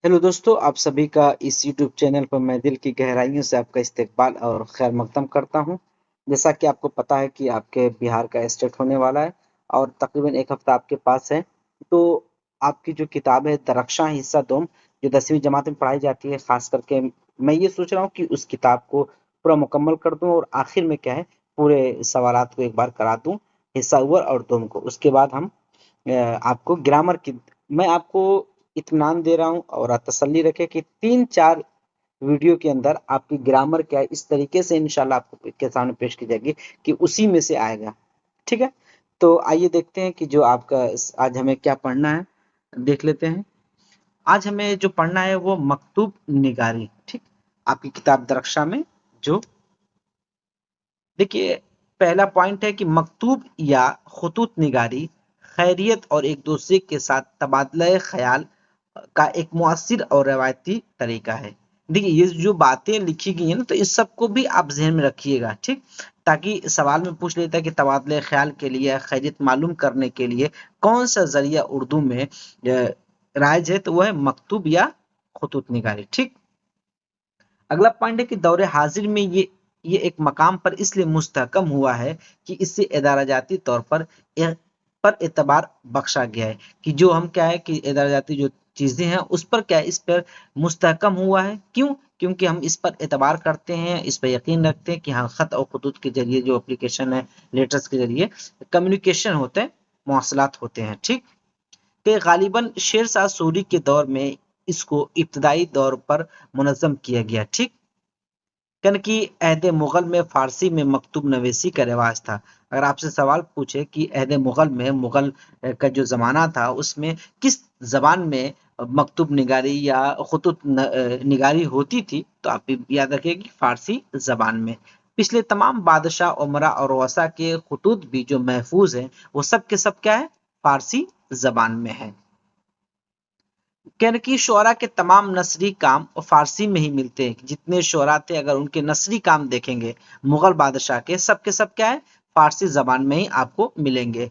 Hello दोस्तों, आप सभी का इस यूट्यूब चैनल पर मैं दिल की गहराइयों से आपका इस्तकबाल और खैर मकदम करता हूं। जैसा कि आपको पता है कि आपके बिहार का स्टेट होने वाला है और तकरीबन एक हफ्ता आपके पास है। तो आपकी जो किताब है दरख्शां हिस्सा दोम, जो 10वीं जमात में पढ़ाई जाती है, खास करके मैं ये सोच रहा हूँ कि उस किताब को पूरा मुकम्मल कर दूं और आखिर में क्या है, पूरे सवालात को एक बार करा दूं, हिस्सा अव्वल और दोम को। उसके बाद हम आपको ग्रामर की, मैं आपको इत्मीनान दे रहा हूँ और तसल्ली रखें कि 3-4 वीडियो के अंदर आपकी ग्रामर क्या है इस तरीके से इंशाल्लाह आपको के सामने पेश की जाएगी कि उसी में से आएगा। ठीक है? तो आइए देखते हैं कि जो आपका आज हमें क्या पढ़ना है, देख लेते हैं। आज हमें जो पढ़ना है वो मकतूब निगारी। ठीक, आपकी किताब दरख्शा में जो देखिए, पहला पॉइंट है कि मकतूब या खुतूत निगारी खैरियत और एक दूसरे के साथ तबादला ख्याल का एक मुअस्सिर और रवायती तरीका है। देखिए, ये जो बातें लिखी गई हैं ना, तो इस सबको भी आप ज़हन में रखिएगा, ठीक? ताकि सवाल में पूछ लेता है कि तबादले ख्याल के लिए, खैरियत मालूम करने के लिए कौन सा ज़रिया उर्दू में राइज है, तो वो है मकतूब या खुतूत निगारी। ठीक, अगला पॉइंट है कि दौरे हाजिर में ये एक मकाम पर इसलिए मुस्तहकम हुआ है कि इससे इदाराजाती तौर पर एतबार बख्शा गया है कि जो हम क्या है कि इदाराजाती जो चीजें हैं उस पर क्या है, इस पर मुस्तहकम हुआ है। क्यों? क्योंकि हम इस पर एतबार करते हैं, इस पर यकीन रखते हैं कि हाँ, खत और खुतूत के जरिए जो एप्लीकेशन है, लेटर्स के जरिए कम्युनिकेशन होते हैं, मौसलात होते हैं। ठीक, कि गालिबन शेर शाह सूरी के दौर में इसको इब्तदाई दौर पर मुनज़्ज़म किया गया। ठीक, यानी कि अहद मुगल में फारसी में मकतूब नवेसी का रिवाज था। अगर आपसे सवाल पूछे कि अहद मुगल में, मुगल का जो ज़माना था उसमें किस ज़बान में मकतूब निगारी या खुतूत निगारी होती थी, तो आप याद रखिए कि फारसी ज़बान में। पिछले तमाम बादशाह, उमरा और वसा के खुतूत भी जो महफूज हैं वो सब के सब क्या है, फारसी ज़बान में है। कहने की शुअरा के तमाम नसरी काम फारसी में ही मिलते हैं। जितने शुअरा थे, अगर उनके नसरी काम देखेंगे मुगल बादशाह के, सब क्या है, फारसी जबान में ही आपको मिलेंगे।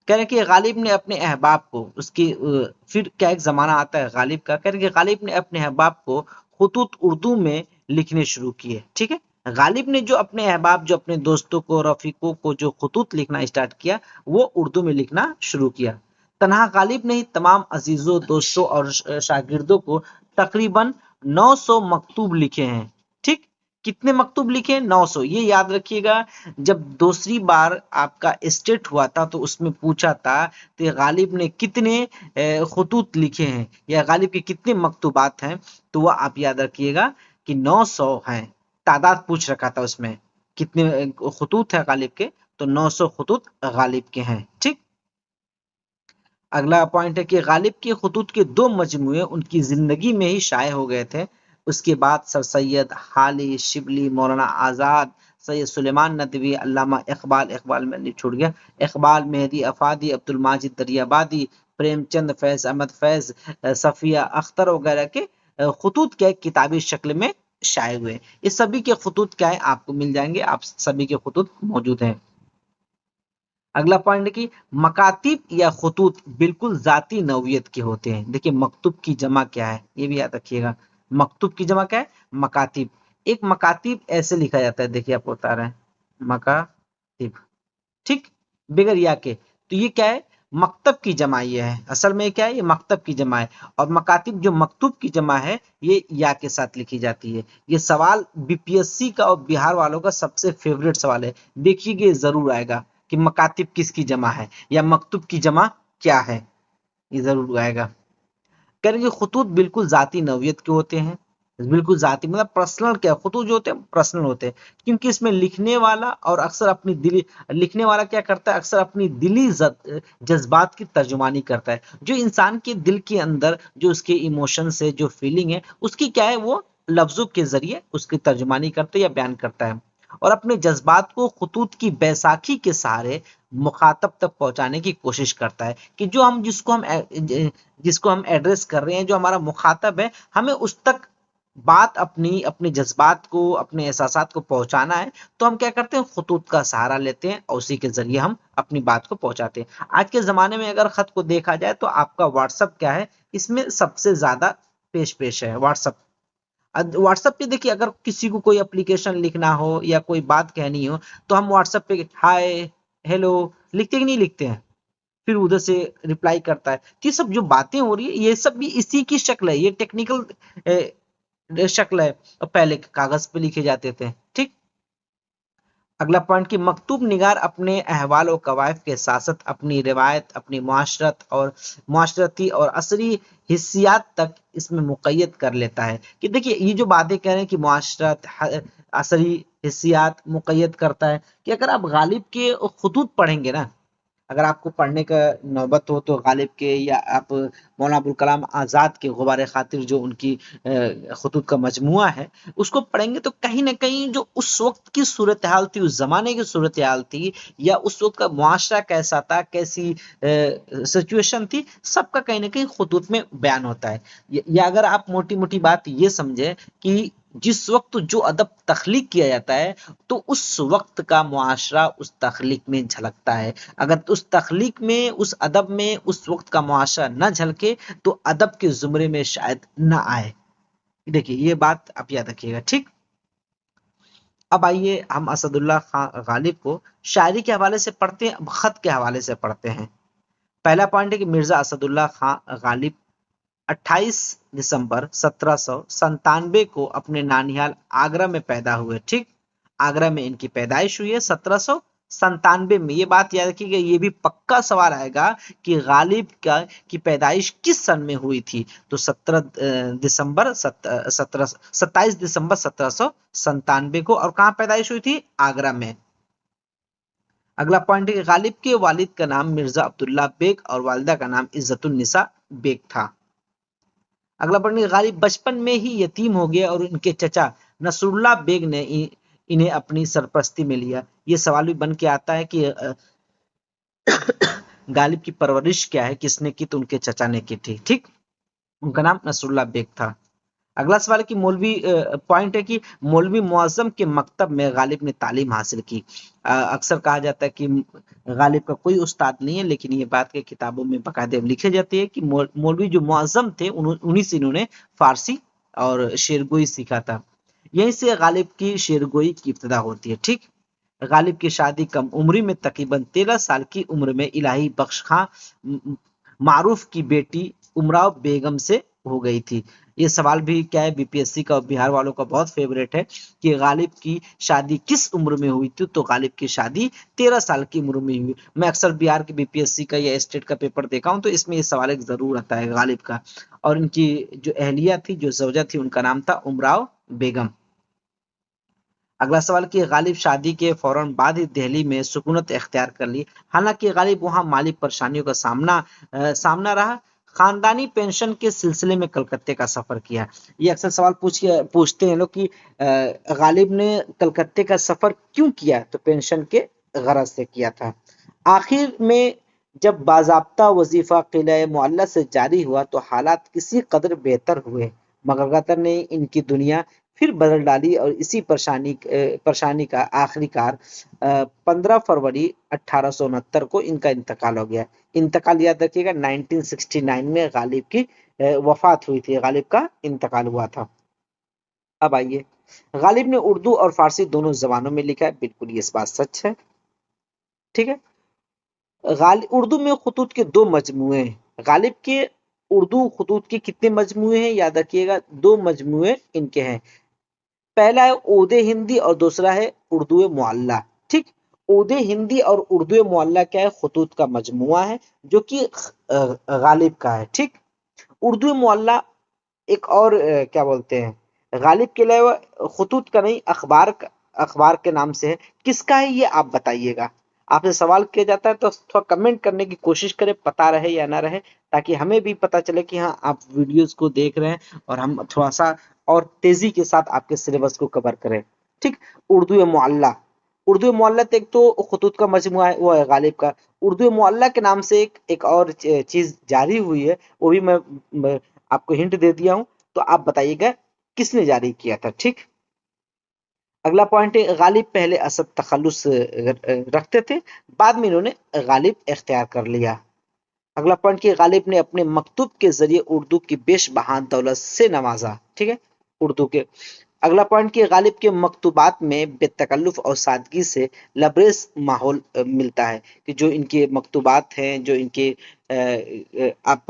कह रहे कि गालिब ने अपने अहबाब को उसकी फिर क्या एक जमाना आता है गालिब का, कह रहे कि गालिब ने अपने अहबाब को खुतूत उर्दू में लिखने शुरू किए। ठीक है, गालिब ने जो अपने अहबाब, जो अपने दोस्तों को, रफीकों को जो खुतूत लिखना स्टार्ट किया, वो उर्दू में लिखना शुरू किया। तनहा गालिब ने ही तमाम अजीजों, दोस्तों और शागिर्दों को तकरीबन 900 मकतूब लिखे हैं। ठीक, कितने मकतूब लिखे? 900। ये याद रखिएगा, जब दूसरी बार आपका स्टेट हुआ था तो उसमें पूछा था कि गालिब ने कितने खुतूत लिखे हैं या गालिब के कितने मकतूबात हैं, तो वह आप याद रखिएगा कि 900 हैं। तादाद पूछ रखा था उसमें, कितने खुतूत है गालिब के, तो 900 खुतूत गालिब के हैं। ठीक, अगला पॉइंट है कि गालिब के खुतूत के 2 मजमूए उनकी जिंदगी में ही शाये हो गए थे। उसके बाद सर सैयद हाली शिबली, मौलाना आज़ाद, सैयद सुलेमान नदवी, अल्लामा इकबाल, इकबाल में छूट गया, इकबाल, मेहदी अफादी, अब्दुल माजिद दरियाबादी, प्रेमचंद, फैज अहमद फैज, सफिया अख्तर वगैरह के खुतूत क्या किताबी शक्ल में शाये हुए। इस सभी के खुतूत क्या है, आपको मिल जाएंगे, आप सभी के खुतूत मौजूद हैं। अगला पॉइंट है कि मकातिब या खुतूत बिल्कुल जाती नौयत के होते हैं। देखिए, मकतूब की जमा क्या है, ये भी याद रखिएगा। मकतूब की जमा क्या है? मकातिब। एक मकातिब ऐसे लिखा जाता है, देखिए आपको बता रहे हैं, मकातिब। ठीक, बगैर या के। तो ये क्या है? मकतब की जमा ये है। असल में क्या है? ये मकतब की जमा है। और मकातिब जो मकतूब की जमा है, ये या के साथ लिखी जाती है। ये सवाल बीपीएससी का और बिहार वालों का सबसे फेवरेट सवाल है। देखिए, ये जरूर आएगा कि मकातिब किसकी जमा है या मकतूब की जमा क्या है, ये जरूर आएगा। करेंगे खुतूत बिल्कुल जाती नौयत के होते हैं। बिल्कुल जाती मतलब पर्सनल, क्या खुतूत जो होते हैं पर्सनल होते हैं, क्योंकि इसमें लिखने वाला और अक्सर अपनी दिली, लिखने वाला क्या करता है, अक्सर अपनी दिली जज्बात की तर्जुमानी करता है। जो इंसान के दिल के अंदर जो उसके इमोशंस है, जो फीलिंग है, उसकी क्या है, वो लफ्जों के जरिए उसकी तर्जुमानी करता है या बयान करता है। और अपने जज्बात को खुतूत की बैसाखी के सहारे मुखातब तक पहुंचाने की कोशिश करता है कि जो हम जिसको हम एड्रेस कर रहे हैं, जो हमारा मुखातब है, हमें उस तक बात, अपनी अपने जज्बात को, अपने एहसासात को पहुंचाना है। तो हम क्या करते हैं, खुतूत का सहारा लेते हैं और उसी के जरिए हम अपनी बात को पहुंचाते हैं। आज के जमाने में अगर खत को देखा जाए तो आपका व्हाट्सअप क्या है, इसमें सबसे ज्यादा पेश है व्हाट्सअप। व्हाट्सएप पे देखिए, अगर किसी को कोई एप्लीकेशन लिखना हो या कोई बात कहनी हो तो हम व्हाट्सएप पे हाय हेलो लिखते कि नहीं लिखते हैं, फिर उधर से रिप्लाई करता है। तो ये सब जो बातें हो रही है ये सब भी इसी की शक्ल है, ये टेक्निकल शक्ल है। और पहले कागज पे लिखे जाते थे। ठीक। अगला पॉइंट कि मकतूब निगार अपने अहवाल और कवायद के साथ साथ अपनी रिवायत, अपनी मुआशरत और मुआशरती और असरी हिस्सियात तक इसमें मुक़य्यद कर लेता है। कि देखिए ये जो बातें कह रहे हैं कि मुआशरत, असरी हिस्सियात मुक़य्यद करता है, कि अगर आप गालिब के खुतूत पढ़ेंगे ना, अगर आपको पढ़ने का नौबत हो तो गालिब के, या आप मौलाना अबुल कलाम आज़ाद के गुबार खातिर जो उनकी खुतूत का मजमुआ है उसको पढ़ेंगे, तो कहीं ना कहीं जो उस वक्त की सूरत हाल थी, उस जमाने की सूरत हाल थी, या उस वक्त का मुआशरा कैसा था, कैसी सिचुएशन थी, सबका कहीं ना कहीं खुतूत में बयान होता है। या अगर आप मोटी मोटी बात ये समझे कि जिस वक्त जो अदब तख्लीक किया जाता है तो उस वक्त का मुआशरा उस तख्लीक में झलकता है। अगर उस तख्लीक में, उस अदब में उस वक्त का मुआशरा न झलके तो अदब के जुमरे में शायद न आए। देखिए ये बात आप याद रखिएगा। ठीक। अब आइए हम असदुल्ला खान गालिब को शायरी के हवाले से पढ़ते हैं, अब खत के हवाले से पढ़ते हैं। पहला पॉइंट है कि मिर्जा असदुल्ला खान गालिब 28 दिसंबर 1797 को अपने नानिहाल आगरा में पैदा हुए। ठीक। आगरा में इनकी पैदाइश हुई है 1797 में। ये बात याद रखिएगा, ये भी पक्का सवाल आएगा कि गालिब का की पैदाइश किस सन में हुई थी। तो 27 दिसंबर 1797 को। और कहाँ पैदाइश हुई थी? आगरा में। अगला पॉइंट है कि गालिब के वालिद का नाम मिर्जा अब्दुल्ला बेग और वालिदा का नाम इज्जतुन्निसा बेग था। अगला पॉइंट, गालिब बचपन में ही यतीम हो गया और उनके चचा नसरुल्ला बेग ने इन्हें अपनी सरपरस्ती में लिया। ये सवाल भी बन के आता है कि गालिब की परवरिश क्या है, किसने की? तो उनके चचा ने की थी। ठीक। उनका नाम नसरुल्ला बेग था। अगला सवाल है कि मौलवी पॉइंट है कि मौलवी मुअज्जम के मकतब में गालिब ने तालीम हासिल की। अक्सर कहा जाता है कि गालिब का कोई उस्ताद नहीं है, लेकिन ये बात के किताबों में बाकायदे लिखी जाती है कि मौलवी जो मुअज्जम थे उन्हीं से इन्होंने फारसी और शेरगोई सीखा था। यहीं से गालिब की शेरगोई की इब्तिदा होती है। ठीक। गालिब की शादी कम उम्री में तकरीबन 13 साल की उम्र में इलाही बख्श खां मारूफ की बेटी उमराव बेगम से हो गई थी। ये सवाल भी क्या है, बीपीएससी का और बिहार वालों का बहुत फेवरेट है कि गालिब की शादी किस उम्र में हुई थी। तो गालिब की शादी 13 साल की उम्र में हुई। मैं अक्सर बिहार के बीपीएससी का या स्टेट का पेपर देखा हूं, तो इसमें ये सवाल एक जरूर आता है गालिब का। और इनकी जो अहलिया थी, जो जौजा थी, उनका नाम था उमराव बेगम। अगला सवाल कि गालिब शादी के फौरन बाद ही दिल्ली में सुकूनत इख्तियार कर ली। हालांकि गालिब वहां माली परेशानियों का सामना रहा। खानदानी पेंशन के सिलसिले में कलकत्ते का सफर किया। ये अक्सर सवाल पूछते हैं लोग कि गालिब ने कलकत्ते का सफर क्यों किया? तो पेंशन के गरज से किया था। आखिर में जब बाज़ाब्ता वजीफा किला मुअल्ला से जारी हुआ तो हालात किसी कदर बेहतर हुए, मगर गदर ने इनकी दुनिया फिर बदल डाली और इसी परेशानी का आखिरकार 15 फरवरी 1869 को इनका इंतकाल हो गया। इंतकाल याद रखिएगा 1969 में गालिब की वफात हुई थी, गालिब का इंतकाल हुआ था। अब आइए, गालिब ने उर्दू और फारसी दोनों जबानों में लिखा है। बिल्कुल ये बात सच है। ठीक है। उर्दू में खुतूत के दो मजमुए हैं। गालिब के उर्दू खुतूत के कितने मजमुए हैं? याद रखिएगा, दो मजमुए इनके हैं। पहला है ओदे हिंदी और दूसरा है उर्दू मुअल्ला। ठीक। ओदे हिंदी और उर्दू मुअल्ला क्या है? खुतूत का मजमुआ है जो कि गालिब का है। ठीक। उर्दू मुअल्ला एक और क्या बोलते हैं, गालिब के अलावा खुतूत का नहीं, अखबार के नाम से है। किसका है ये आप बताइएगा। आपसे सवाल किया जाता है तो थोड़ा कमेंट करने की कोशिश करें, पता रहे या ना रहे, ताकि हमें भी पता चले कि हाँ आप वीडियोस को देख रहे हैं और हम थोड़ा सा और तेजी के साथ आपके सिलेबस को कवर करें। ठीक। उर्दू मुअल्ला, उर्दू मुअल्ला तो एक तो खुतूत का मजमुआ है, वो है गालिब का। उर्दू मुअल्ला के नाम से एक और चीज जारी हुई है, वो भी मैं आपको हिंट दे दिया हूं, तो आप बताइएगा किसने जारी किया था। ठीक। अगला पॉइंट है, गालिब पहले असद तखल्लुस रखते थे, बाद में इन्होंने गालिब इख्तियार कर लिया। अगला पॉइंट कि गालिब ने अपने मकतूब के जरिए उर्दू की बेशबहा दौलत से नवाजा, ठीक है, उर्दू के। अगला पॉइंट कि गालिब के मकतूबात में बेतकल्लुफ और सादगी से लबरेज माहौल मिलता है, कि जो इनके मकतूबात हैं, जो इनके आप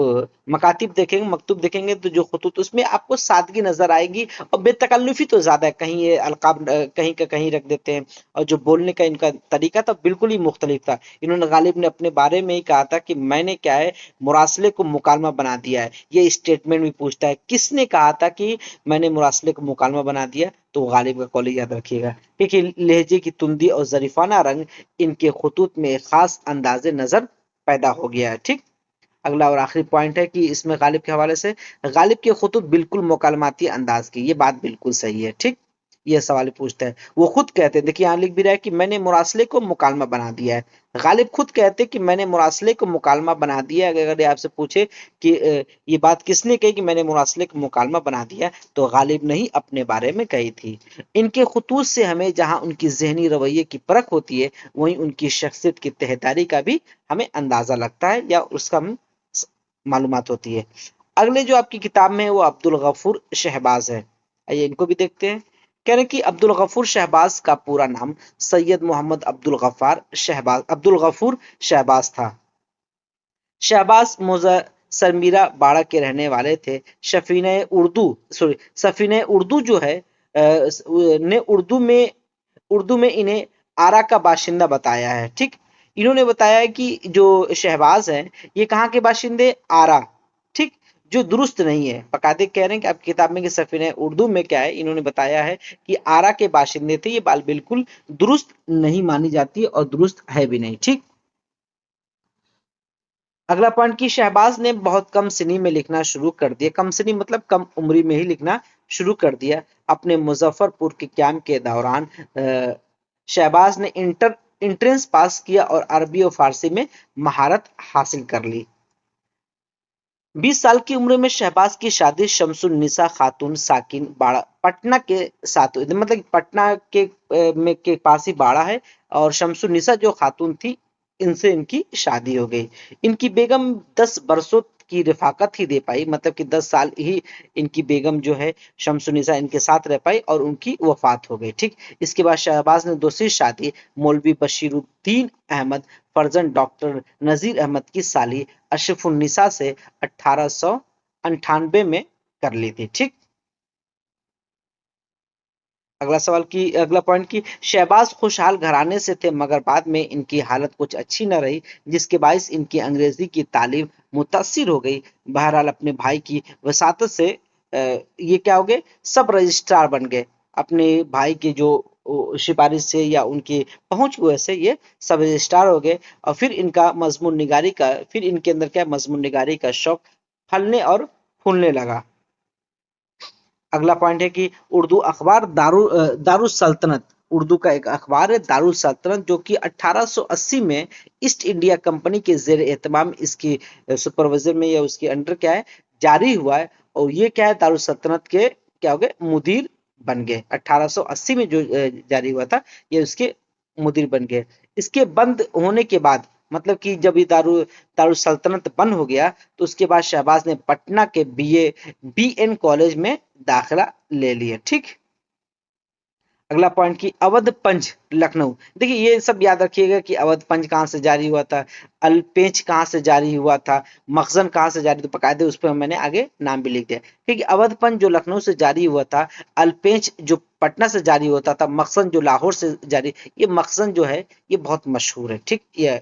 मकातिब देखेंगे, मकतूब देखेंगे तो जो खुतूत उसमें आपको सादगी नजर आएगी और बेतकल्लुफी तो ज्यादा है, कहीं ये अलकाब कहीं का कहीं रख देते हैं, और जो बोलने का इनका तरीका था बिल्कुल ही मुख्तलिफ था। इन्होंने गालिब ने अपने बारे में ही कहा था कि मैंने क्या है मुरासले को मुकालमा बना दिया है। ये स्टेटमेंट भी पूछता है किसने कहा था कि मैंने मुरासले को मुकालमा बना दिया, तो गालिब का कॉलेज याद रखिएगा। क्योंकि लहजे की तुंदी और जरीफाना रंग इनके खुतूत में एक खास अंदाजे नजर पैदा हो गया है, ठीक। अगला और आखिरी पॉइंट है कि इसमें गालिब के हवाले से, गालिब के खुतूत बिल्कुल मुकालमाती अंदाज की, ये बात बिल्कुल सही है, ठीक। ये सवाल पूछता है, वो खुद कहते हैं, देखिए यहाँ लिख भी रहा है कि मैंने मुरासले को मुकालमा बना दिया है। गालिब खुद कहते हैं कि मैंने मुरासले को मुकालमा बना दिया है। अगर ये आपसे पूछे कि ये बात किसने कही कि मैंने मुरासले को मुकालमा बना दिया, तो गालिब ने ही अपने बारे में कही थी। इनके खुतूत से हमें जहां उनकी जहनी रवैये की परख होती है, वहीं उनकी शख्सियत की तहदारी का भी हमें अंदाजा लगता है या उसका हम मालूमात होती है। अगले जो आपकी किताब में है वो अब्दुल गफूर शहबाज है। आइए इनको भी देखते हैं। कह रहे हैं कि अब्दुल गफूर शहबाज का पूरा नाम सैयद मोहम्मद अब्दुल गफूर शहबाज था। शहबाज सरमीरा बाड़ा के रहने वाले थे। सफीने उर्दू जो है ने उर्दू में इन्हें आरा का बाशिंदा बताया है, ठीक। इन्होंने बताया है कि जो शहबाज हैं ये कहाँ के बाशिंदे, आरा, ठीक, जो दुरुस्त नहीं है। बकायदे कह रहे हैं कि आप किताब में कि सफीने उर्दू में क्या है, इन्होंने बताया है कि आरा के बाशिंदे थे। ये बात बिल्कुल दुरुस्त नहीं मानी जाती और दुरुस्त है भी नहीं, ठीक। अगला पॉइंट की शहबाज ने बहुत कम सिनी में लिखना शुरू कर दिया। कम सिनी मतलब कम उम्री में ही लिखना शुरू कर दिया। अपने मुजफ्फरपुर के क्याम के दौरान शहबाज ने इंट्रेंस पास किया और अरबी और फारसी में महारत हासिल कर ली। 20 साल की उम्र में शहबाज की शादी शमसुन्निसा खातून साकिन बाड़ा पटना के साथ हुई। मतलब पटना के पास ही बाड़ा है, और शमसुन्निसा जो खातून थी इनसे इनकी शादी हो गई। इनकी बेगम 10 बरसों की रिफाकत ही दे पाई, मतलब कि 10 साल ही इनकी बेगम जो है शमसुन्निसा इनके साथ रह पाई और उनकी वफात हो गई, ठीक। इसके बाद शहबाज ने दूसरी शादी मौलवी बशीरुद्दीन अहमद फर्जंद डॉक्टर नजीर अहमद की साली अशरफुन्निसा से 1898 में कर ली थी, ठीक। अगला पॉइंट की शहबाज खुशहाल घराने से थे, मगर बाद में इनकी हालत कुछ अच्छी न रही, जिसके बायस इनकी अंग्रेजी की तालीम मुतासिर हो गई। बहरहाल अपने भाई की वसातत से ये क्या हो गए, सब रजिस्ट्रार बन गए। अपने भाई के जो सिफारिश से या उनकी पहुंच की वजह से ये सब रजिस्ट्रार हो गए। और फिर इनके अंदर क्या मजमून निगारी का शौक फलने और फूलने लगा। अगला पॉइंट है कि उर्दू अखबार दारुस सल्तनत, उर्दू का एक अखबार है दारुस सल्तनत, जो कि 1880 में ईस्ट इंडिया कंपनी के जेर एहतमाम इसकी सुपरविजन में या उसके अंडर क्या है जारी हुआ है। और ये क्या है दारुस सल्तनत के क्या हो गए मुदीर बन गए। 1880 में जो जारी हुआ था ये उसके मुदीर बन गए। इसके बंद होने के बाद मतलब कि जब ये दारुस सल्तनत बंद हो गया, तो उसके बाद शहबाज ने पटना के बीएन कॉलेज में दाखिला ले लिया, ठीक। अगला पॉइंट की अवध पंच लखनऊ। देखिए ये सब याद रखिएगा कि अवध पंच कहाँ से जारी हुआ था, अल्पेच कहाँ से जारी हुआ था, मखजन कहाँ से जारी, तो बकायदे उस पर मैंने आगे नाम भी लिख दिया। क्योंकि अवध पंच जो लखनऊ से जारी हुआ था, अल्पेच जो पटना से जारी होता था, मखजन जो लाहौर से जारी, ये मखजन जो है ये बहुत मशहूर है, ठीक। ये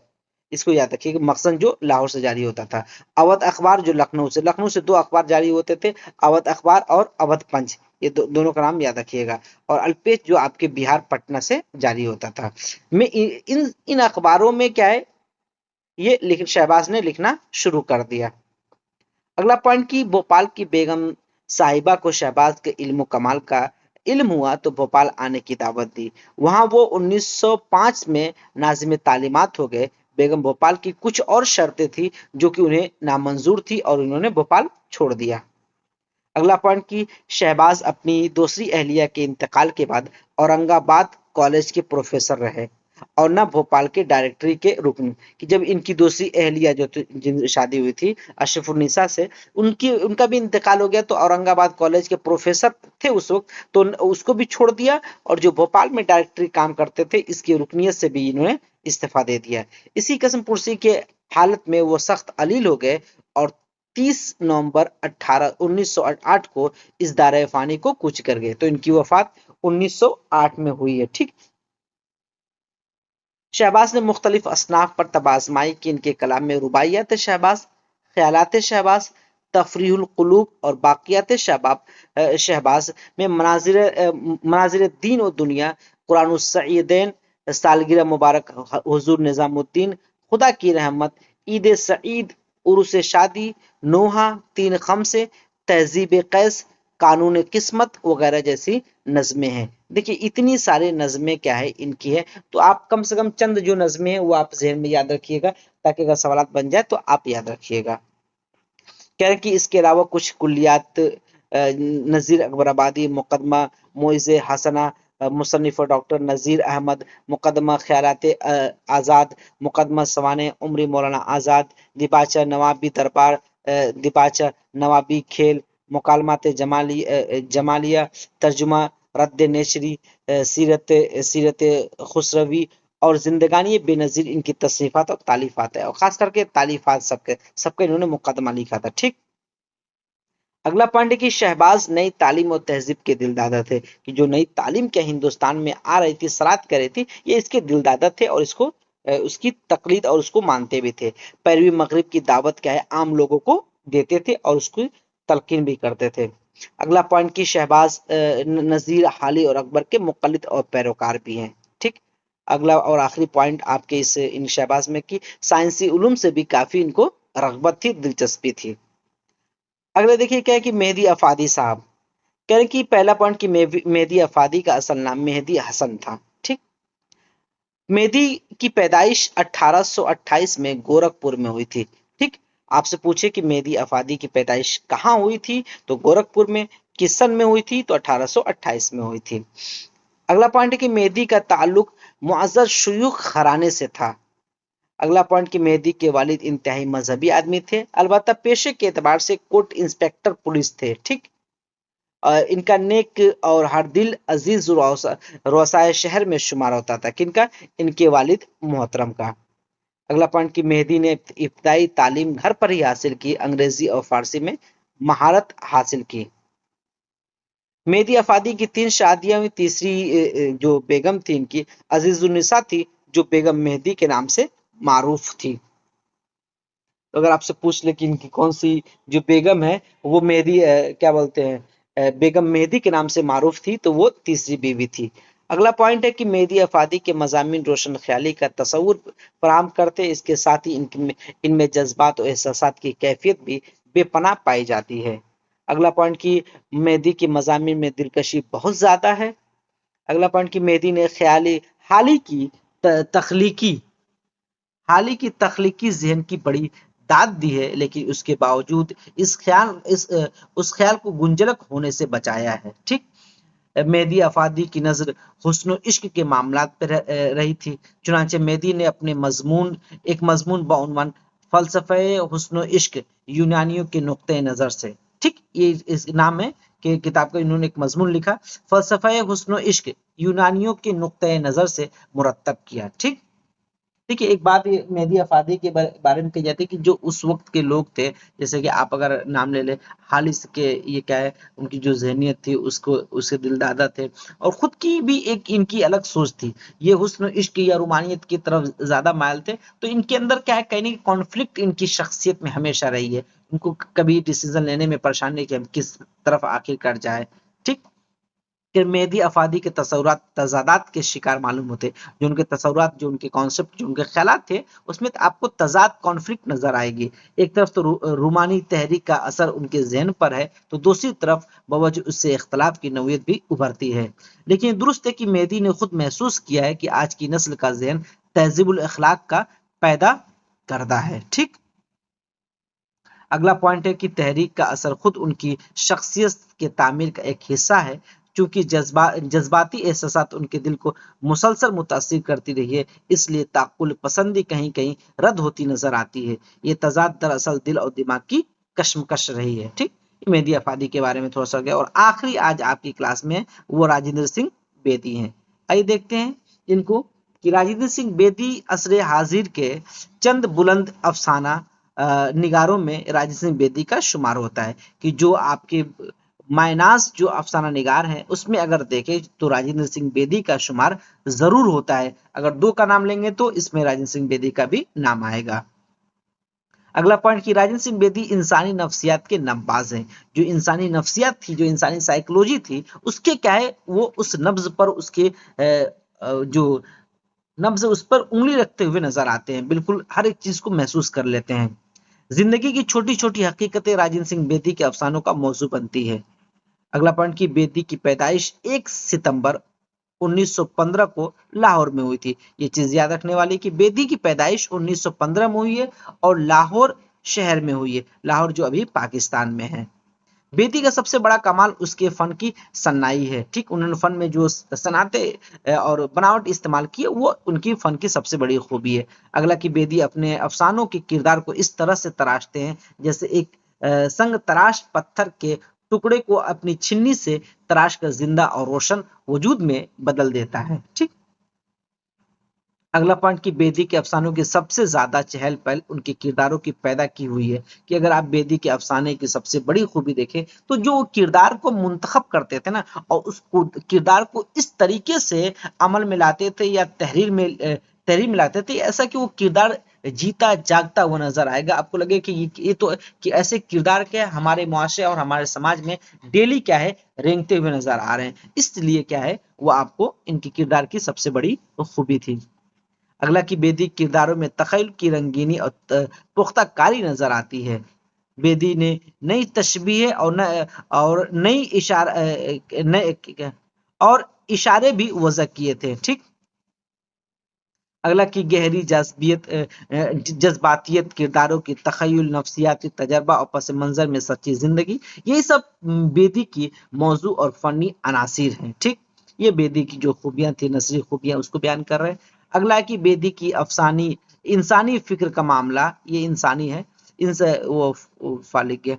इसको याद रखिए कि मखजन जो लाहौर से जारी होता था। अवध अखबार जो लखनऊ से दो अखबार जारी होते थे, अवध अखबार और अवध पंच, ये दोनों का नाम याद रखिएगा। और अल्पेच जो आपके बिहार पटना से जारी होता था। मैं इन अखबारों में क्या है ये शहबाज ने लिखना शुरू कर दिया। अगला पॉइंट की भोपाल की बेगम साहिबा को शहबाज के इल्म कमाल का इल्म हुआ तो भोपाल आने की दावत दी। वहां वो 1905 में नाजिम तालीमात हो गए। बेगम भोपाल की कुछ और शर्तें थी जो कि उन्हें नामंजूर थी और उन्होंने भोपाल छोड़ दिया। अगला पॉइंट की शहबाज अपनी दूसरी अहलिया के इंतकाल के बाद औरंगाबाद कॉलेज के प्रोफेसर रहे। और न भोपाल के डायरेक्टरी के रुकन। कि जब इनकी दूसरी अहलिया जो जिन शादी हुई थी अशरफुन्निसा से, उनका भी इंतकाल हो गया, तो औरंगाबाद कॉलेज के प्रोफेसर थे उस वक्त, तो उसको भी छोड़ दिया, और जो भोपाल में डायरेक्टरी काम करते थे इसकी रुकनियत से भी इन्होंने इस्तीफा दे दिया। इसी किस्म पुरसी के हालत में वो सख्त अलील हो गए और 30 नवंबर 1908 को इस दायरे फानी को कूच कर गए। तो इनकी वफात 1908 में हुई है। ठीक। शहबाज ने मुख्तलिफ असनाफ पर तबाजमाई की। इनके कलाम में रुबाइयात शहबाज, ख्यालात शहबाज, तफरीहुल कुलूब और बाकियात शहबाज में मनाजिर दीन और दुनिया, कुरान सईदैन, सालगिरह मुबारक हुजूर निजामुद्दीन, खुदा की रहमत, ईद सईद, उरुस शादी, नोहा, तीन खमसे, तहजीब कैस, कानून किस्मत वगैरह जैसी नज़में हैं। देखिए इतनी सारी नज़में क्या है इनकी है, तो आप कम से कम चंद जो नज़में हैं वो आप ज़हन में याद रखिएगा, ताकि अगर सवालात बन जाए तो आप याद रखिएगा। कह रहे कि इसके अलावा कुछ कुल्लियात नज़ीर अकबराबादी, मुकदमा मोइज़ हसना, मुसन्निफ डॉक्टर नज़ीर अहमद, मुकदमा ख्यालात आज़ाद, मुकदमा सवाने उम्री मौलाना आज़ाद, दिबाचा नवाबी दरबार, दिबाचा नवाबी खेल, मुकालमात जमालिया, तर्जुमा रद्द नेशरी, सीरत खुसरवी और जिंदगानी बेनज़ीर इनकी तसनीफात और तालीफात है, और खास करके तालीफात सबके इन्होंने मुकदमा लिखा था। ठीक। अगला पॉइंट है कि शहबाज नई तालीम और तहजीब के दिलदादा थे, कि जो नई तालीम क्या हिंदुस्तान में आ रही थी, सरात कर रही थी, ये इसके दिलदादा थे और इसको उसकी तकलीद और उसको मानते भी थे। पैरवी मगरिब की दावत क्या है आम लोगों को देते थे और उसकी तलकीन भी करते थे। अगला पॉइंट की शहबाज नज़ीर हाली और अकबर के मुक़ल्लिद और पैरोकार भी हैं। ठीक। अगला और आखिरी पॉइंट आपके इन शहबाज में कि साइंसी उलूम से भी काफी इनको रगबत थी, दिलचस्पी थी। अगला देखिए क्या है कि मेहदी अफादी साहब, कह रहे कि पहला पॉइंट कि मेहदी अफादी का असल नाम मेहदी हसन था। ठीक। मेहदी की पैदाइश 1828 में गोरखपुर में हुई थी। ठीक। आपसे पूछे कि मेहदी अफादी की पैदाइश कहाँ हुई थी, तो गोरखपुर में। किस सन में हुई थी, तो 1828 में हुई थी। अगला पॉइंट है कि मेहदी का ताल्लुक मुअज़्ज़ज़ शयूख घराने से था। अगला पॉइंट कि मेहदी के वालिद इंतहाई मजहबी आदमी थे, अलबत्ता पेशे के एतबार से कोर्ट इंस्पेक्टर पुलिस थे। ठीक। इनका नेक और हर दिल अजीज रोसाए शहर में शुमार होता था। किनका? इनके वालिद मोहतरम का। अगला पॉइंट कि मेहदी ने इब्तदाई तालीम घर पर ही हासिल की, अंग्रेजी और फारसी में महारत हासिल की। मेहदी अफादी की 3 शादियां हुई। तीसरी जो बेगम थी इनकी अजीजुन्निसा थी, जो बेगम मेहदी के नाम से मारूफ थी। तो अगर आपसे पूछ ले कि इनकी कौन सी जो बेगम है वो मेहदी क्या बोलते हैं बेगम मेहदी के नाम से मारूफ थी, तो वो तीसरी बीवी थी। अगला पॉइंट है कि मेहदी अफादी के मज़ामीन रोशन ख्याली का तसव्वुर फराहम करते, इसके साथ ही इनमें जज्बात और एहसासात की कैफियत भी बेपनाह पाई जाती है। अगला पॉइंट कि मेहदी के मज़ामीन में दिलकशी बहुत ज़्यादा है। अगला पॉइंट कि मेहदी ने हाली की तख्लीकी हाल ही की तख्लीकी ज़हन की बड़ी दाद दी है, लेकिन उसके बावजूद उस ख्याल को गुंजलक होने से बचाया है। ठीक। मेहदी अफादी की नजर हुस्न इश्क के मामलात पर रही थी, चुनांचे मेहदी ने अपने एक मजमून बाउनवान फलसफे हुस्न इश्क यूनानियों के नुक्ते नजर से, ठीक, ये इस नाम है कि किताब का इन्होंने एक मजमून लिखा, फलसफे हुस्न इश्क यूनानियों के नुक्ते नजर से मुरतब किया। ठीक। देखिए एक बात ये मेहदी अफादी के बारे में कही जाती है कि जो उस वक्त के लोग थे, जैसे कि आप अगर नाम ले ले हालिस के, ये क्या है उनकी जो जहनीत थी उसको उसके दिलदादा थे, और खुद की भी एक इनकी अलग सोच थी। ये हुस्न इश्क या रूमानियत की तरफ ज्यादा मायल थे, तो इनके अंदर क्या है कहने की कॉन्फ्लिक्ट इनकी शख्सियत में हमेशा रही है। उनको कभी डिसीजन लेने में परेशानी नहीं कि हम किस तरफ आखिरकार जाए। ठीक। फिर मेहदी अफादी के तसव्वुरात तज़ादात के शिकार मालूम होते, जो उनके तसव्वुरात, जो उनके कॉन्सेप्ट, जो उनके ख्यालात थे, उसमें आपको तज़ाद कॉन्फ्लिक्ट नजर आएगी। एक तरफ तो रूमानी तहरीक का असर उनके ज़हन पर है, तो दूसरी तरफ बवजह उससे इख्तलाफ की नौयत भी उभरती है। लेकिन दुरुस्त है कि मेहदी ने खुद महसूस किया है कि आज की नस्ल का ज़हन तहजीबुल अखलाक का पैदा करदा है। ठीक। अगला पॉइंट है कि तहरीक का असर खुद उनकी शख्सियत के तामीर का एक हिस्सा है। चूंकि जज्बाती एहसासात उनके दिल को मुसलसल मुतासिर करती रही है, इसलिए ताकुल पसंदी कहीं कहीं रद्द होती नजर आती है। ये तजाद दरअसल दिल और दिमाग की कशमकश रही है। ठीक, मेहदी अफादी के बारे में थोड़ा सा गया। और आखिरी आज आपकी क्लास में वो राजेंद्र सिंह बेदी हैं। आइए देखते हैं इनको कि राजेंद्र सिंह बेदी असरे हाजिर के चंद बुलंद अफसाना निगारों में राजेंद्र सिंह बेदी का शुमार होता है कि जो आपके मायनास जो अफसाना निगार है उसमें अगर देखें तो राजेंद्र सिंह बेदी का शुमार जरूर होता है। अगर दो का नाम लेंगे तो इसमें राजेंद्र सिंह बेदी का भी नाम आएगा। अगला पॉइंट कि राजेंद्र सिंह बेदी इंसानी नफ्सियात के नब्बाज हैं। जो इंसानी नफ्सियात थी, जो इंसानी साइकोलॉजी थी, उसके क्या है वो उस नब्ज पर उसके जो नब्ज उस पर उंगली रखते हुए नजर आते हैं, बिल्कुल हर एक चीज को महसूस कर लेते हैं। जिंदगी की छोटी छोटी हकीकतें राजेंद्र सिंह बेदी के अफसानों का मौजू बनती है। अगला पॉइंट की बेदी की पैदाइश 1 सितंबर 1915 को लाहौर में हुई थी। ये चीज याद रखने वाली कि बेदी की पैदाइश 1915 में हुई है और लाहौर शहर में हुई है, लाहौर जो अभी पाकिस्तान में है। बेदी का सबसे बड़ा कमाल उसके फन की सन्नाई है। ठीक, उन्होंने फन में जो सनाते और बनावट इस्तेमाल की है वो उनकी फन की सबसे बड़ी खूबी है। अगला कि बेदी अपने अफसानों के किरदार को इस तरह से तराशते हैं जैसे एक संग तराश पत्थर के टुकड़े को अपनी छिन्नी से तराश कर जिंदा और रोशन वजूद में बदल देता है। ठीक, अगला पॉइंट की बेदी के अफसानों की सबसे ज्यादा चहल पहल उनके किरदारों की पैदा की हुई है। कि अगर आप बेदी के अफसाने की सबसे बड़ी खूबी देखें तो जो किरदार को मुंतखब करते थे ना और उस किरदार को इस तरीके से अमल में लाते थे या तहरीर में लाते थे ऐसा कि वो किरदार जीता जागता हुआ नजर आएगा। आपको लगे कि ये तो कि ऐसे किरदार क्या है हमारे मुआशरे और हमारे समाज में डेली क्या है रेंगते हुए नजर आ रहे हैं, इसलिए क्या है वो आपको इनकी किरदार की सबसे बड़ी खूबी थी। अगला की बेदी किरदारों में तखयल की रंगीनी और पुख्ता कारी नजर आती है। बेदी ने नई तशबीह और नई इशारा नए और इशारे भी वज़ा किए थे। ठीक, अगला की गहरी जज्बातियत किरदारों की तखयल नफ्सियाती तजर्बा और पस मंजर में सच्ची जिंदगी, यही सब बेदी की मौजू और फनी अनासिर हैं। ठीक, ये बेदी की जो खूबियां थी नसरी खूबियां उसको बयान कर रहे हैं। अगला की बेदी की अफसानी इंसानी फिक्र का मामला, ये इंसानी है इनसे वो फालिक है।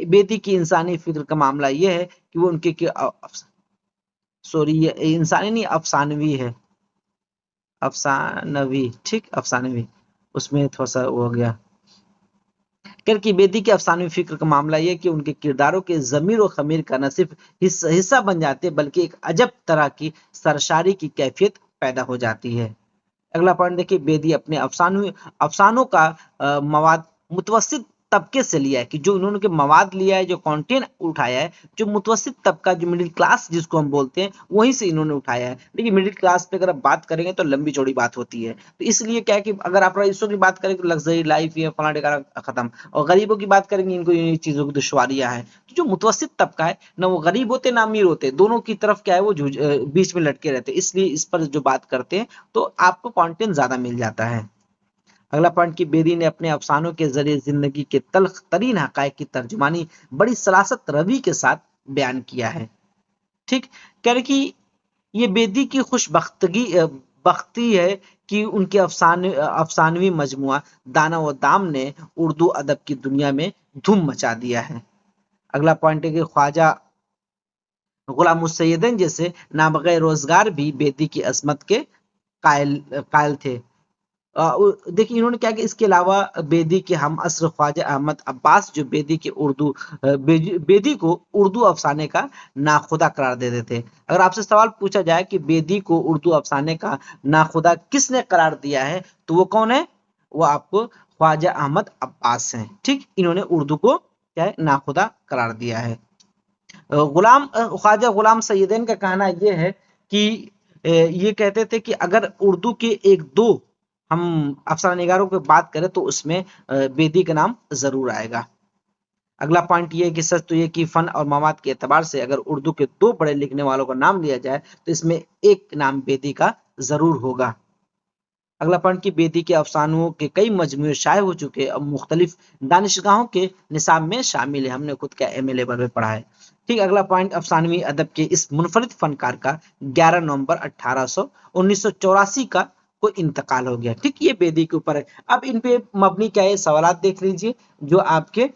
बेदी की इंसानी फिक्र का मामला ये है कि वो उनके सॉरी ये इंसानी नहीं अफसानवी है, अफसानवी। ठीक, अफसानवी उसमें थोड़ा सा वो हो गया। की बेदी के अफसानवी फिक्र का मामला यह कि उनके किरदारों के जमीर और खमीर का न सिर्फ हिस्सा बन जाते बल्कि एक अजब तरह की सरशारी की कैफियत पैदा हो जाती है। अगला पॉइंट देखिए, बेदी अपने अफसानों का मवाद मुतवस्सित तबके से लिया है। कि जो उन्होंने के मवाद लिया है, जो कंटेंट उठाया है, जो मुतवस्सित तबका जो मिडिल क्लास जिसको हम बोलते हैं वहीं से इन्होंने उठाया है। लेकिन मिडिल क्लास पे अगर आप बात करेंगे तो लंबी चौड़ी बात होती है, तो इसलिए क्या है कि अगर आप रईसों की बात करें तो लग्जरी लाइफ ये फलाना ढिकाना खत्म, और गरीबों की बात करेंगे इनको इन चीजों की दुश्वारियां हैं। तो जो मुतवस्सित तबका है ना वो गरीब होते ना अमीर होते, दोनों की तरफ क्या है वो बीच में लटके रहते, इसलिए इस पर जो बात करते हैं तो आपको कंटेंट ज्यादा मिल जाता है। अगला पॉइंट की बेदी ने अपने अफसानों के जरिए जिंदगी के तल्ख तरीन हकायक की तर्जुमानी बड़ी सलासत रवि के साथ बयान किया है। ठीक, कह रहे कि ये बेदी की बख्ती है कि उनके अफसानवी मजमुआ दाना व दाम ने उर्दू अदब की दुनिया में धूम मचा दिया है। अगला पॉइंट है कि ख्वाजा गुलाम सैयदन जैसे नाबग़े रोजगार भी बेदी की अजमत के कायल थे। देखिए इन्होंने क्या किया, इसके अलावा बेदी के हम असर ख्वाजा अहमद अब्बास जो बेदी को उर्दू अफसाने का नाखुदा करार दे देते थे। अगर आपसे सवाल पूछा जाए कि बेदी को उर्दू अफसाने का नाखुदा किसने करार दिया है तो वो कौन है, वो आपको ख्वाजा अहमद अब्बास हैं। ठीक, इन्होंने उर्दू को क्या है नाखुदा करार दिया है। ख्वाजा गुलाम सैयदन का कहना यह है कि ये कहते थे कि अगर उर्दू के एक दो हम अफसाना निगारों की बात करें तो उसमें बेदी का नाम जरूर आएगा। अगला पॉइंट ये है कि सच तो ये कि फन और मवाद के एतबार से अगर उर्दू के दो बड़े लिखने वालों का नाम लिया जाए तो इसमें एक नाम बेदी का जरूर होगा। अगला पॉइंट कि बेदी के अफसानों के कई मजमूए शाये हो चुके और मुख्तलिफ दानिशगाहों के निसाब में शामिल है। हमने खुद का एमए लेवल में पढ़ा है। ठीक, अगला पॉइंट अफसानवी अदब के इस मुनफरिद फनकार का 11 नवंबर 1984 का को इंतकाल हो गया। ठीक, ये बेदी के ऊपर है। अब इन पे मबनी क्या है, सवालात देख लीजिए जो आपके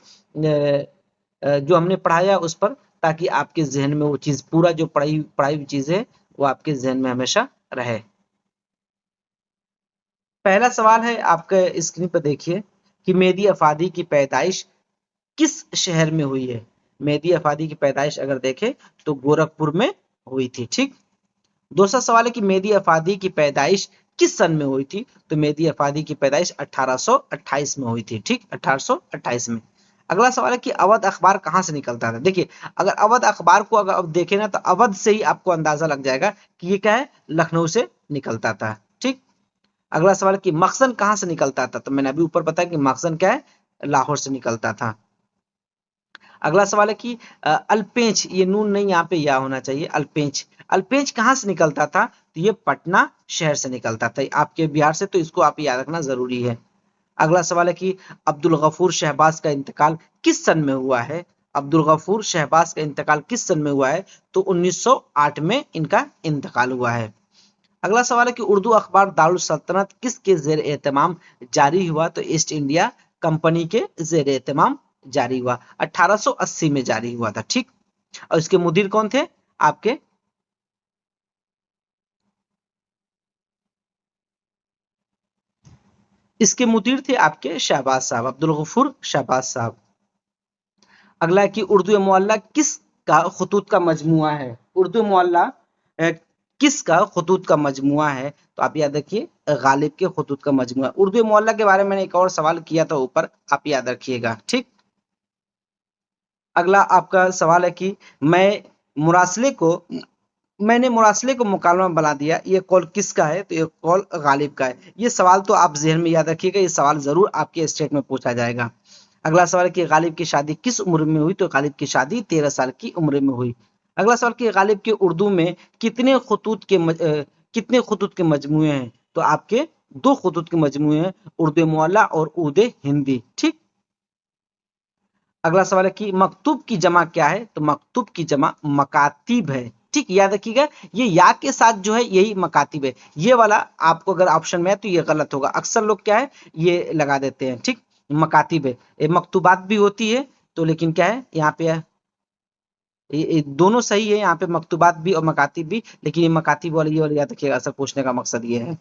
जो हमने पढ़ाया उस पर, ताकि आपके जहन में वो चीज पूरा जो पढ़ाई हुई चीज है वो आपके जहन में हमेशा रहे। पहला सवाल है आपके स्क्रीन पर देखिए कि मेहदी अफादी की पैदाइश किस शहर में हुई है। मेहदी अफादी की पैदाइश अगर देखें तो गोरखपुर में हुई थी। ठीक, दूसरा सवाल है कि मेहदी अफादी की पैदाइश किस सन में हुई थी। तो मेहदी अफादी की पैदाइश 1828 में हुई थी। ठीक, 1828 में। अगला सवाल है कि अवध अखबार कहां से निकलता था। देखिए, अगर अवध अखबार को अगर अब देखें ना तो अवध से ही आपको अंदाजा लग जाएगा कि ये क्या है, लखनऊ से निकलता था। ठीक, अगला सवाल है कि मखजन कहां से निकलता था। तो मैंने अभी ऊपर बताया कि मखजन क्या है, लाहौर से निकलता था। अगला सवाल है कि अल्पेंच, ये नून नहीं यहाँ पे या होना चाहिए, अल्पेंच, अल्पेंच कहां से निकलता था। तो ये पटना शहर से निकलता था, आपके बिहार से, तो इसको आप याद रखना जरूरी है। अगला सवाल है कि अब्दुल गफूर शहबाज का इंतकाल किस सन में हुआ है। अब्दुल गफूर शहबाज का इंतकाल किस सन में हुआ है। तो 1908 में इनका इंतकाल हुआ है। अगला सवाल है कि उर्दू अखबार दारुल सल्तनत किसके जेर एहतमाम जारी हुआ। तो ईस्ट इंडिया कंपनी के जेर एहतमाम जारी हुआ, 1880 में जारी हुआ था। ठीक, और इसके मुदीर कौन थे आपके, इसके मुदीर थे आपके शहबाज साहब, अब्दुल गफूर शहबाज साहब। अगला है कि उर्दू मुअल्ला किस का खतूत का मजमुआ है। उर्दू मुअल्ला किस का खतूत का मजमुआ है। तो आप याद रखिए, गालिब के खतूत का मजमुआ। उर्दू मुअल्ला के बारे में मैंने एक और सवाल किया था ऊपर, आप याद रखिएगा। ठीक, अगला आपका सवाल है कि मुरासले को मैंने मुरासले को मुकालमा बना दिया, ये कौल किसका है। तो ये कौल गालिब का है। ये सवाल तो आप जहन में याद रखिएगा, ये सवाल जरूर आपके स्टेट में पूछा जाएगा। अगला सवाल है कि गालिब की शादी किस उम्र में हुई। तो गालिब की शादी 13 साल की उम्र में हुई। अगला सवाल कि गालिब के उर्दू में कितने खतूत के मजमूए हैं। तो आपके 2 खतूत के मजमूए हैं, उर्दू मुअल्ला और उर्दू हिंदी। ठीक, अगला सवाल है कि मकतूब की जमा क्या है। तो मकतूब की जमा मकातिब है। ठीक, याद रखिएगा, ये या के साथ जो है यही मकातिब है। ये वाला आपको अगर ऑप्शन में है तो ये गलत होगा, अक्सर लोग क्या है ये लगा देते हैं। ठीक, मकातिब है, ये मकतूबात भी होती है, तो लेकिन क्या है यहाँ पे ये दोनों सही है, यहाँ पे मकतूबात भी और मकातिब भी, लेकिन ये मकातिब वाला ये वाला याद रखिएगा, असल पूछने का मकसद ये है।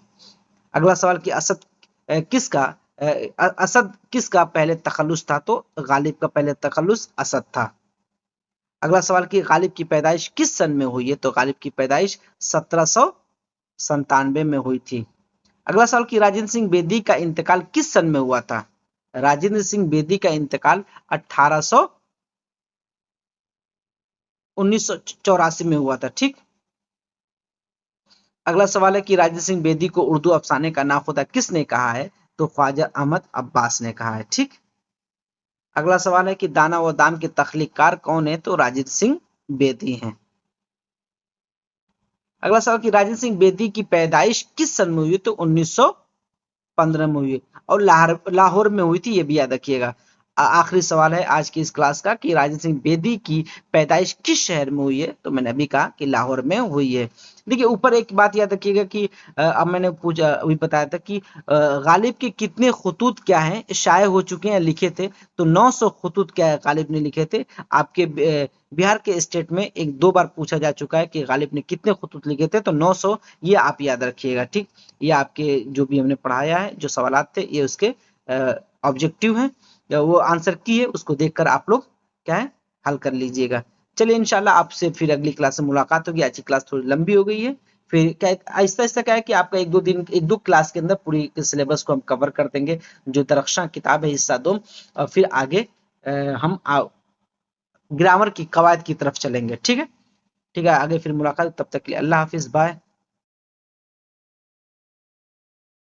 अगला सवाल कि किसका असद किसका पहले तखल्लुस था। तो गालिब का पहले तखल्लुस असद था। अगला सवाल कि गालिब की पैदाइश किस सन में हुई है। तो गालिब की पैदाइश 1797 में हुई थी। अगला सवाल कि राजेंद्र सिंह बेदी का इंतकाल किस सन में हुआ था। राजेंद्र सिंह बेदी का इंतकाल 1984 में हुआ था। ठीक, अगला सवाल है कि राजेंद्र सिंह बेदी को उर्दू अफसाने का नाखुदा किसने कहा है। तो ख्वाजा अहमद अब्बास ने कहा है। ठीक, अगला सवाल है कि दाना व दाम के तख्लीकार कौन है। तो राजेंद्र सिंह बेदी हैं। अगला सवाल कि राजेंद्र सिंह बेदी की पैदाइश किस सन में हुई। तो 1915 में हुई और लाहौर में हुई थी, ये भी याद रखिएगा। आखिरी सवाल है आज की इस क्लास का कि राजेंद्र सिंह बेदी की पैदाइश किस शहर में हुई है। तो मैंने अभी कहा कि लाहौर में हुई है। देखिए, ऊपर एक बात याद रखिएगा कि अब मैंने पूछा अभी बताया था कि गालिब के कितने खतूत क्या हैं शाये हो चुके हैं, लिखे थे। तो 900 खतूत क्या है गालिब ने लिखे थे। आपके बिहार के स्टेट में एक दो बार पूछा जा चुका है कि गालिब ने कितने खतूत लिखे थे। तो 900, ये आप याद रखिएगा। ठीक, ये आपके जो भी हमने पढ़ाया है जो सवालात थे ये उसके ऑब्जेक्टिव हैं, वो आंसर की है उसको देखकर आप लोग क्या है हल कर लीजिएगा। चलिए, इंशाल्लाह आपसे फिर अगली क्लास में मुलाकात होगी। आज की क्लास थोड़ी लंबी हो गई है, फिर क्या आहिस्ता आहिस्ता क्या है कि आपका एक दो क्लास के अंदर पूरी सिलेबस को हम कवर कर देंगे। जो दरख्शां किताब है हिस्सा 2, और फिर आगे हम ग्रामर की कवायद की तरफ चलेंगे। ठीक है, ठीक है, आगे फिर मुलाकात, तब तक के लिए अल्लाह हाफिज, बाय।